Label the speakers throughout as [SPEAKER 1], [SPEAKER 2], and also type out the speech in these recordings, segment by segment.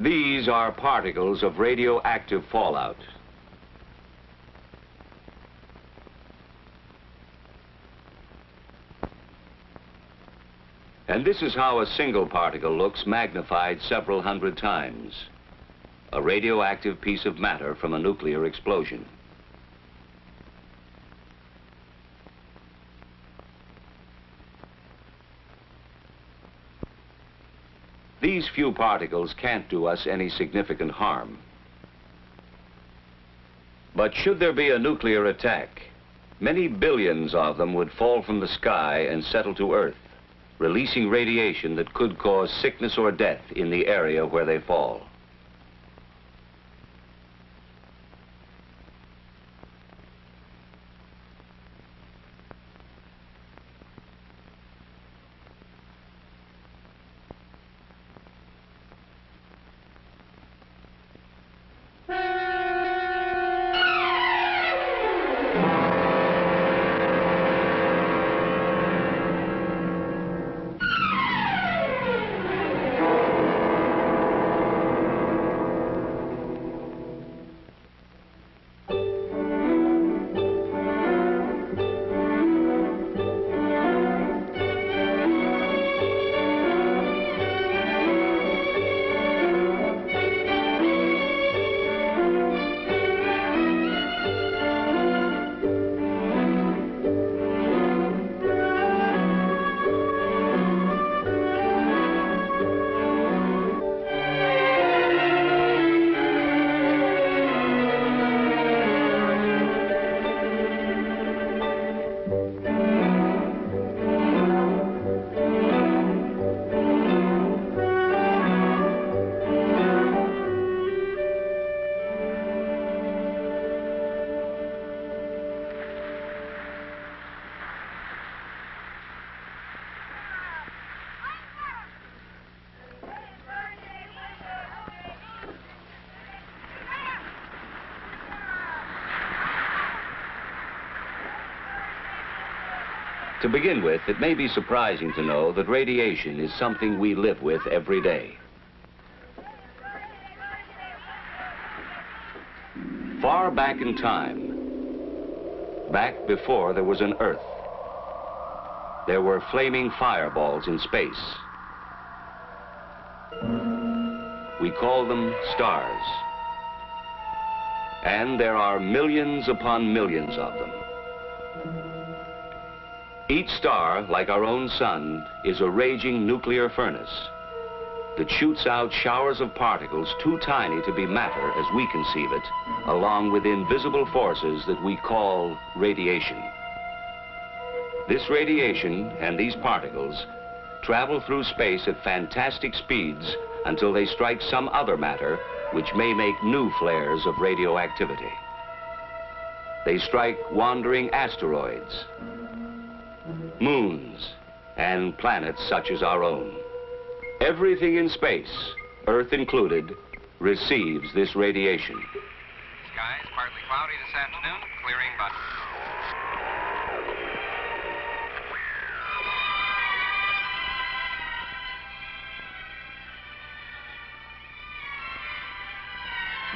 [SPEAKER 1] These are particles of radioactive fallout. And this is how a single particle looks magnified several hundred times. A radioactive piece of matter from a nuclear explosion. These few particles can't do us any significant harm. But should there be a nuclear attack, many billions of them would fall from the sky and settle to Earth, releasing radiation that could cause sickness or death in the area where they fall. To begin with, it may be surprising to know that radiation is something we live with every day. Far back in time, back before there was an Earth, there were flaming fireballs in space. We call them stars. And there are millions upon millions of them. Each star, like our own sun, is a raging nuclear furnace that shoots out showers of particles too tiny to be matter as we conceive it, along with invisible forces that we call radiation. This radiation and these particles travel through space at fantastic speeds until they strike some other matter which may make new flares of radioactivity. They strike wandering asteroids, moons, and planets such as our own. Everything in space, Earth included, receives this radiation.
[SPEAKER 2] Skies partly cloudy this afternoon, clearing but...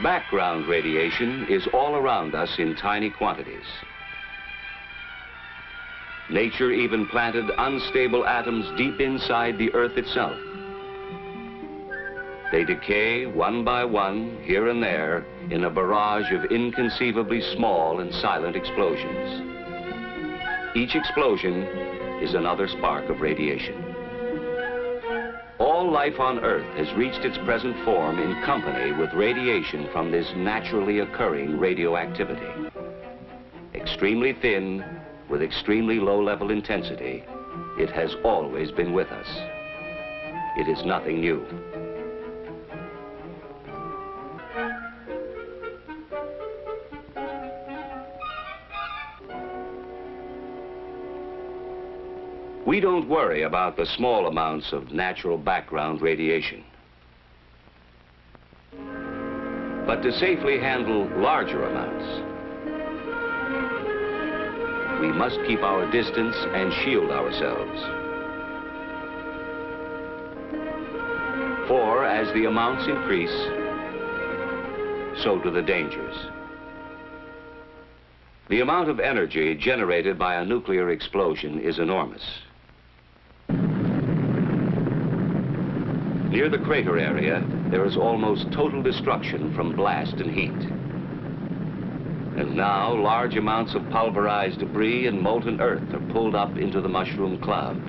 [SPEAKER 1] Background radiation is all around us in tiny quantities. Nature even planted unstable atoms deep inside the Earth itself. They decay one by one, here and there, in a barrage of inconceivably small and silent explosions. Each explosion is another spark of radiation. All life on Earth has reached its present form in company with radiation from this naturally occurring radioactivity. Extremely thin, with extremely low-level intensity, it has always been with us. It is nothing new. We don't worry about the small amounts of natural background radiation. But to safely handle larger amounts, we must keep our distance and shield ourselves. For as the amounts increase, so do the dangers. The amount of energy generated by a nuclear explosion is enormous. Near the crater area, there is almost total destruction from blast and heat. And now, large amounts of pulverized debris and molten earth are pulled up into the mushroom cloud.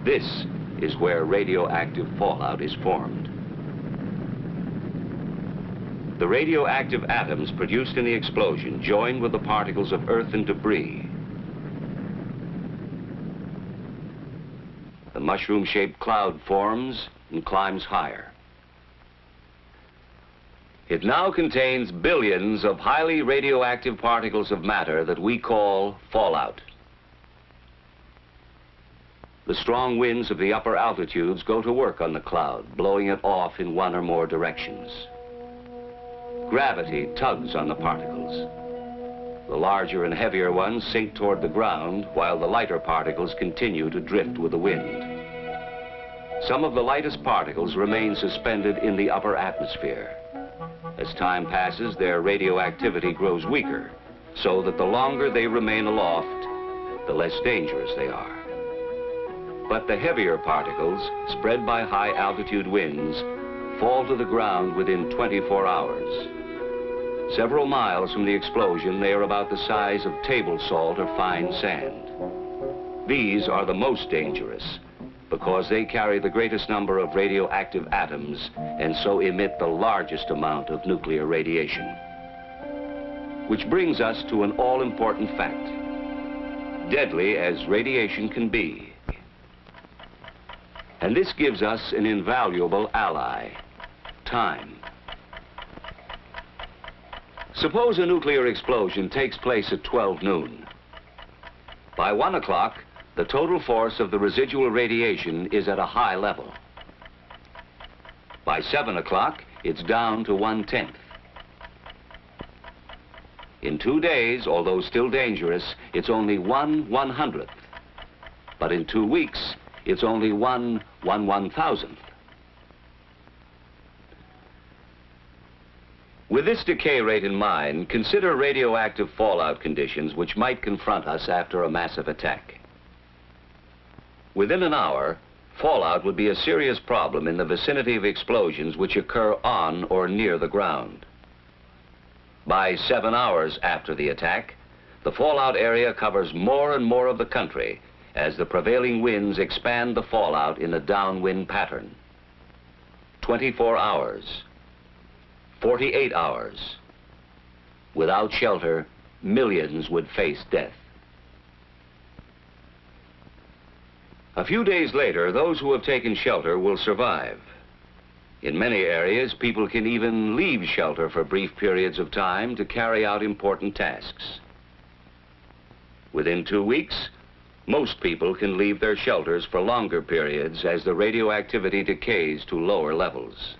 [SPEAKER 1] This is where radioactive fallout is formed. The radioactive atoms produced in the explosion join with the particles of earth and debris. The mushroom-shaped cloud forms and climbs higher. It now contains billions of highly radioactive particles of matter that we call fallout. The strong winds of the upper altitudes go to work on the cloud, blowing it off in one or more directions. Gravity tugs on the particles. The larger and heavier ones sink toward the ground, while the lighter particles continue to drift with the wind. Some of the lightest particles remain suspended in the upper atmosphere. As time passes, their radioactivity grows weaker, so that the longer they remain aloft, the less dangerous they are. But the heavier particles, spread by high-altitude winds, fall to the ground within 24 hours. Several miles from the explosion, they are about the size of table salt or fine sand. These are the most dangerous because they carry the greatest number of radioactive atoms and so emit the largest amount of nuclear radiation. Which brings us to an all-important fact. Deadly as radiation can be. And this gives us an invaluable ally, time. Suppose a nuclear explosion takes place at 12 noon. By 1 o'clock, the total force of the residual radiation is at a high level. By 7 o'clock, it's down to 1/10. In 2 days, although still dangerous, it's only 1/100th. But in 2 weeks, it's only 1/1,000th. With this decay rate in mind, consider radioactive fallout conditions which might confront us after a massive attack. Within an hour, fallout would be a serious problem in the vicinity of explosions which occur on or near the ground. By 7 hours after the attack, the fallout area covers more and more of the country as the prevailing winds expand the fallout in a downwind pattern. 24 hours. 48 hours. Without shelter, millions would face death. A few days later, those who have taken shelter will survive. In many areas, people can even leave shelter for brief periods of time to carry out important tasks. Within 2 weeks, most people can leave their shelters for longer periods as the radioactivity decays to lower levels.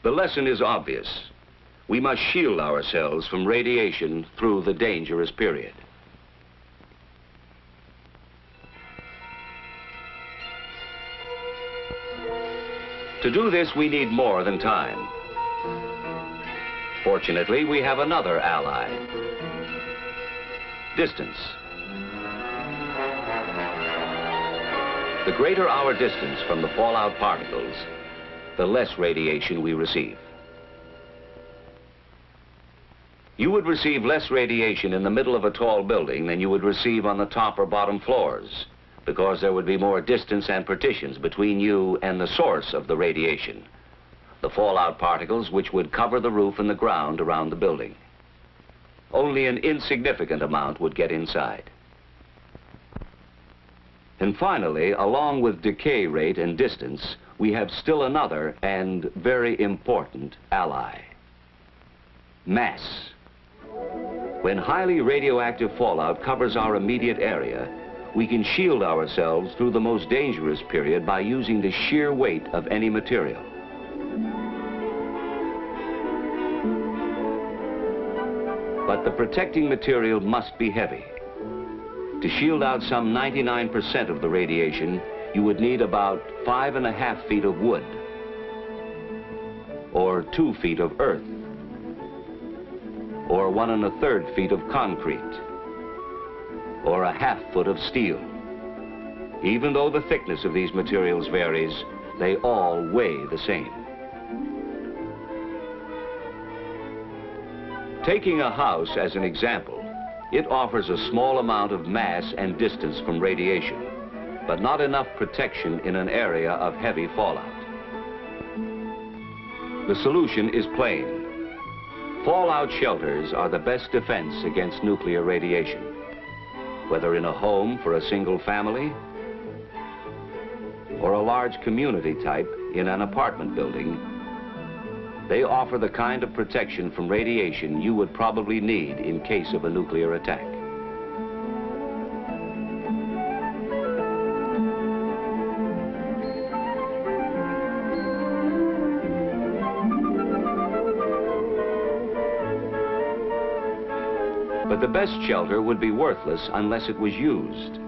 [SPEAKER 1] The lesson is obvious. We must shield ourselves from radiation through the dangerous period. To do this, we need more than time. Fortunately, we have another ally. Distance. The greater our distance from the fallout particles, the less radiation we receive. You would receive less radiation in the middle of a tall building than you would receive on the top or bottom floors, because there would be more distance and partitions between you and the source of the radiation, the fallout particles which would cover the roof and the ground around the building. Only an insignificant amount would get inside. And finally, along with decay rate and distance, we have still another and very important ally: mass. When highly radioactive fallout covers our immediate area, we can shield ourselves through the most dangerous period by using the sheer weight of any material. But the protecting material must be heavy. To shield out some 99% of the radiation, you would need about 5.5 feet of wood, or 2 feet of earth, or 1 1/3 feet of concrete, or 1/2 foot of steel. Even though the thickness of these materials varies, they all weigh the same. Taking a house as an example, it offers a small amount of mass and distance from radiation, but not enough protection in an area of heavy fallout. The solution is plain. Fallout shelters are the best defense against nuclear radiation. Whether in a home for a single family or a large community type in an apartment building, they offer the kind of protection from radiation you would probably need in case of a nuclear attack. But the best shelter would be worthless unless it was used.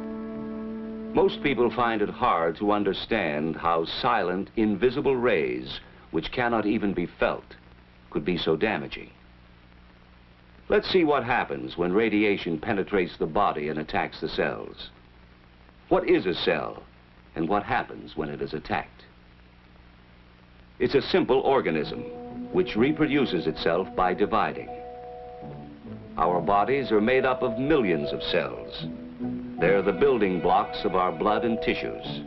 [SPEAKER 1] Most people find it hard to understand how silent, invisible rays, which cannot even be felt, could be so damaging. Let's see what happens when radiation penetrates the body and attacks the cells. What is a cell, and what happens when it is attacked? It's a simple organism, which reproduces itself by dividing. Our bodies are made up of millions of cells. They're the building blocks of our blood and tissues.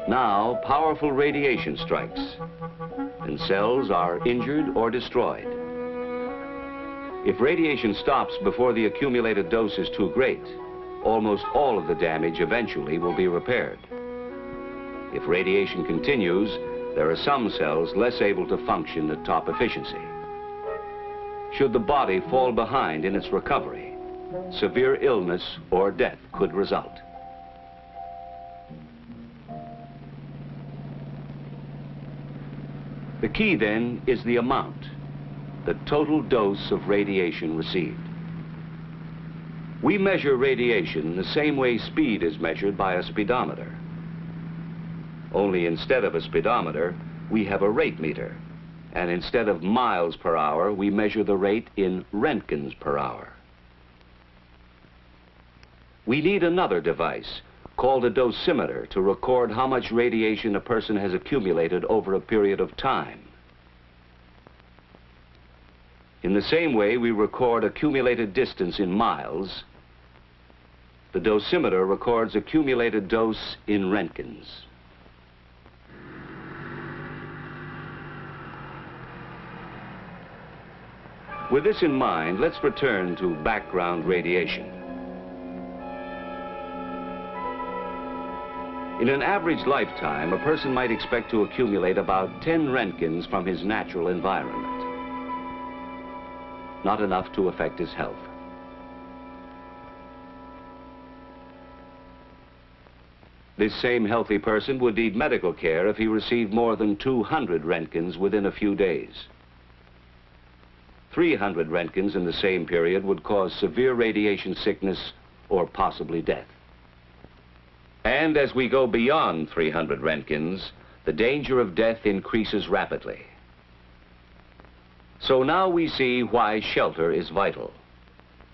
[SPEAKER 1] Now, powerful radiation strikes, and cells are injured or destroyed. If radiation stops before the accumulated dose is too great, almost all of the damage eventually will be repaired. If radiation continues, there are some cells less able to function at top efficiency. Should the body fall behind in its recovery, severe illness or death could result. The key then is the amount, the total dose of radiation received. We measure radiation the same way speed is measured by a speedometer. Only instead of a speedometer, we have a rate meter. And instead of miles per hour, we measure the rate in roentgens per hour. We need another device called a dosimeter to record how much radiation a person has accumulated over a period of time. In the same way we record accumulated distance in miles, the dosimeter records accumulated dose in roentgens. With this in mind, let's return to background radiation. In an average lifetime, a person might expect to accumulate about 10 roentgens from his natural environment. Not enough to affect his health. This same healthy person would need medical care if he received more than 200 roentgens within a few days. 300 roentgens in the same period would cause severe radiation sickness or possibly death. And as we go beyond 300 roentgens, the danger of death increases rapidly. So now we see why shelter is vital.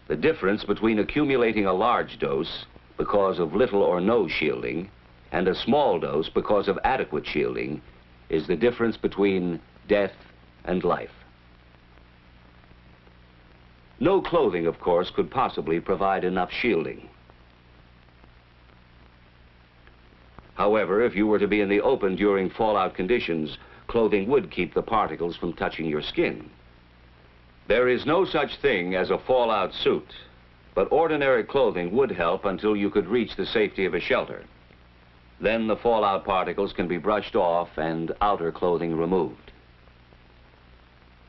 [SPEAKER 1] The difference between accumulating a large dose because of little or no shielding and a small dose because of adequate shielding is the difference between death and life. No clothing, of course, could possibly provide enough shielding. However, if you were to be in the open during fallout conditions, clothing would keep the particles from touching your skin. There is no such thing as a fallout suit, but ordinary clothing would help until you could reach the safety of a shelter. Then the fallout particles can be brushed off and outer clothing removed.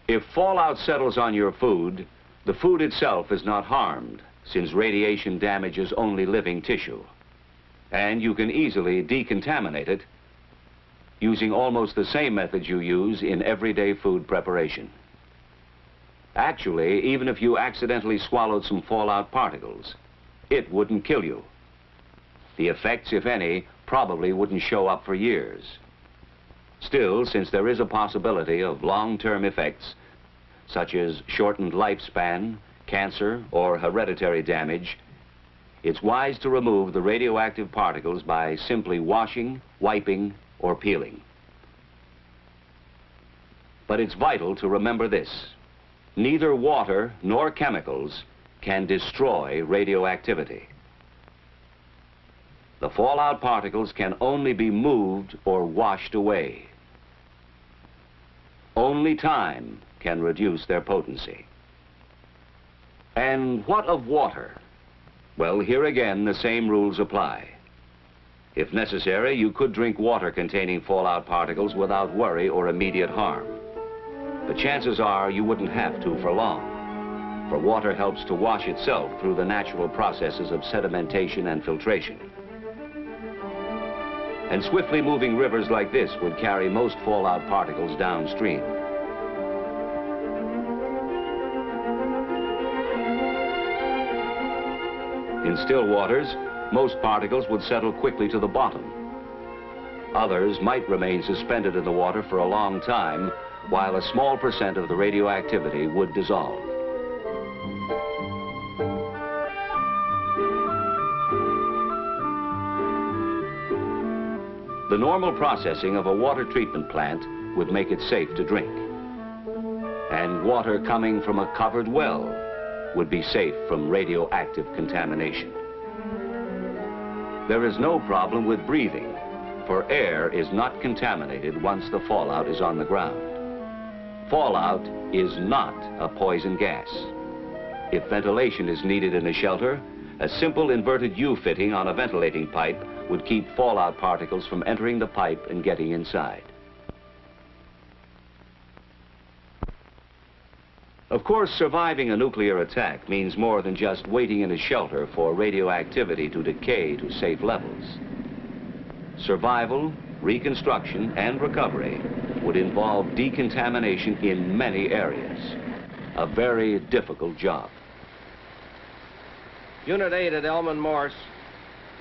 [SPEAKER 1] If fallout settles on your food, the food itself is not harmed, since radiation damages only living tissue. And you can easily decontaminate it using almost the same methods you use in everyday food preparation. Actually, even if you accidentally swallowed some fallout particles, it wouldn't kill you. The effects, if any, probably wouldn't show up for years. Still, since there is a possibility of long-term effects, such as shortened lifespan, cancer, or hereditary damage, it's wise to remove the radioactive particles by simply washing, wiping, or peeling. But it's vital to remember this: neither water nor chemicals can destroy radioactivity. The fallout particles can only be moved or washed away. Only time can reduce their potency. And what of water? Well, here again, the same rules apply. If necessary, you could drink water containing fallout particles without worry or immediate harm. But chances are you wouldn't have to for long, for water helps to wash itself through the natural processes of sedimentation and filtration. And swiftly moving rivers like this would carry most fallout particles downstream. In still waters, most particles would settle quickly to the bottom. Others might remain suspended in the water for a long time, while a small percent of the radioactivity would dissolve. The normal processing of a water treatment plant would make it safe to drink. And water coming from a covered well would be safe from radioactive contamination. There is no problem with breathing, for air is not contaminated once the fallout is on the ground. Fallout is not a poison gas. If ventilation is needed in a shelter, a simple inverted U-fitting on a ventilating pipe would keep fallout particles from entering the pipe and getting inside. Of course, surviving a nuclear attack means more than just waiting in a shelter for radioactivity to decay to safe levels. Survival, reconstruction, and recovery would involve decontamination in many areas. A very difficult job.
[SPEAKER 3] Unit 8 at Elman Morse.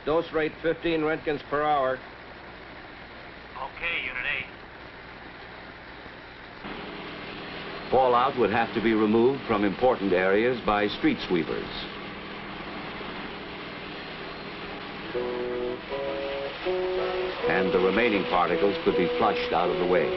[SPEAKER 3] Dose rate 15 Roentgens per hour.
[SPEAKER 2] Okay, Unit 8.
[SPEAKER 1] Fallout would have to be removed from important areas by street sweepers. And the remaining particles could be flushed out of the way.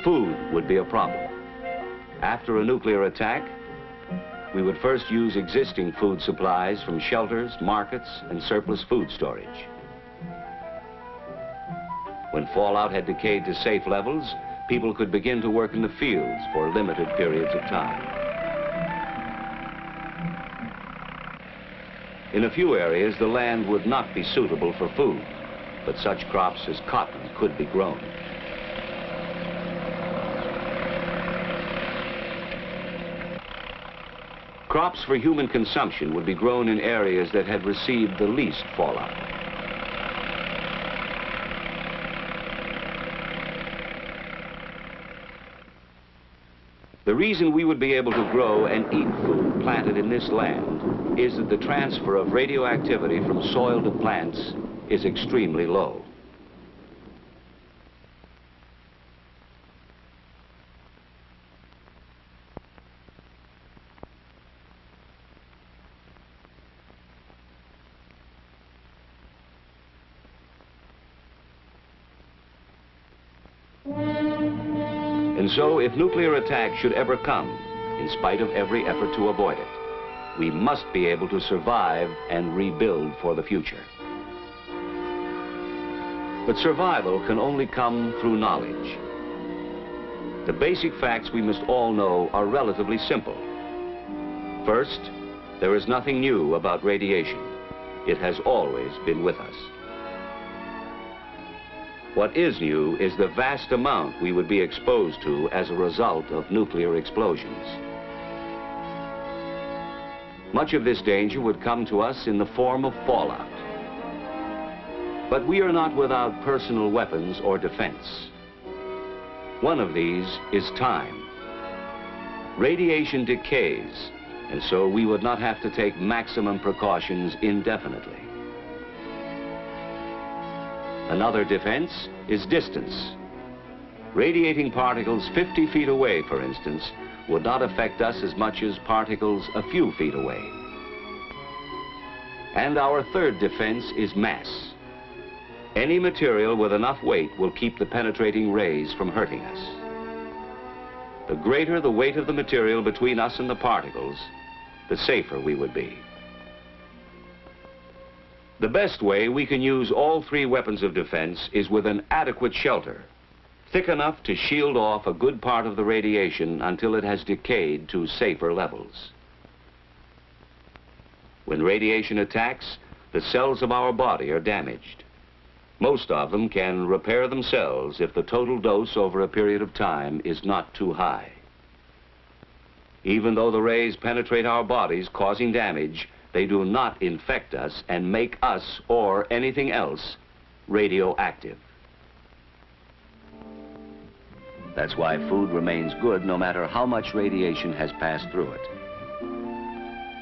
[SPEAKER 1] Food would be a problem. After a nuclear attack, we would first use existing food supplies from shelters, markets, and surplus food storage. When fallout had decayed to safe levels, people could begin to work in the fields for limited periods of time. In a few areas, the land would not be suitable for food, but such crops as cotton could be grown. Crops for human consumption would be grown in areas that had received the least fallout. The reason we would be able to grow and eat food planted in this land is that the transfer of radioactivity from soil to plants is extremely low. And so, if nuclear attack should ever come, in spite of every effort to avoid it, we must be able to survive and rebuild for the future. But survival can only come through knowledge. The basic facts we must all know are relatively simple. First, there is nothing new about radiation. It has always been with us. What is new is the vast amount we would be exposed to as a result of nuclear explosions. Much of this danger would come to us in the form of fallout. But we are not without personal weapons or defense. One of these is time. Radiation decays, and so we would not have to take maximum precautions indefinitely. Another defense is distance. Radiating particles 50 feet away, for instance, would not affect us as much as particles a few feet away. And our third defense is mass. Any material with enough weight will keep the penetrating rays from hurting us. The greater the weight of the material between us and the particles, the safer we would be. The best way we can use all three weapons of defense is with an adequate shelter, thick enough to shield off a good part of the radiation until it has decayed to safer levels. When radiation attacks, the cells of our body are damaged. Most of them can repair themselves if the total dose over a period of time is not too high. Even though the rays penetrate our bodies, causing damage, they do not infect us and make us, or anything else, radioactive. That's why food remains good no matter how much radiation has passed through it.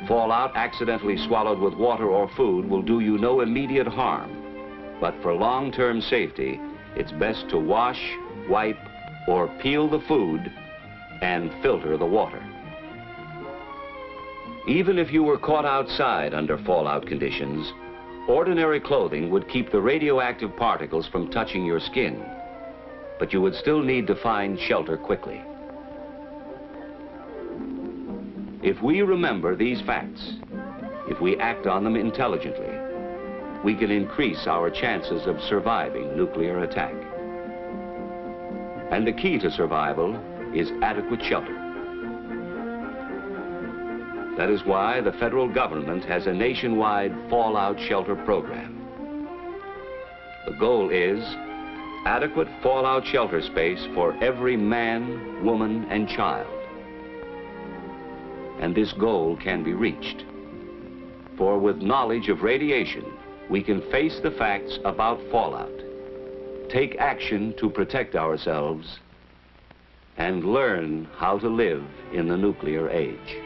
[SPEAKER 1] Fallout accidentally swallowed with water or food will do you no immediate harm, but for long-term safety, it's best to wash, wipe, or peel the food and filter the water. Even if you were caught outside under fallout conditions, ordinary clothing would keep the radioactive particles from touching your skin, but you would still need to find shelter quickly. If we remember these facts, if we act on them intelligently, we can increase our chances of surviving nuclear attack. And the key to survival is adequate shelter. That is why the federal government has a nationwide fallout shelter program. The goal is adequate fallout shelter space for every man, woman, and child. And this goal can be reached. For with knowledge of radiation, we can face the facts about fallout, take action to protect ourselves, and learn how to live in the nuclear age.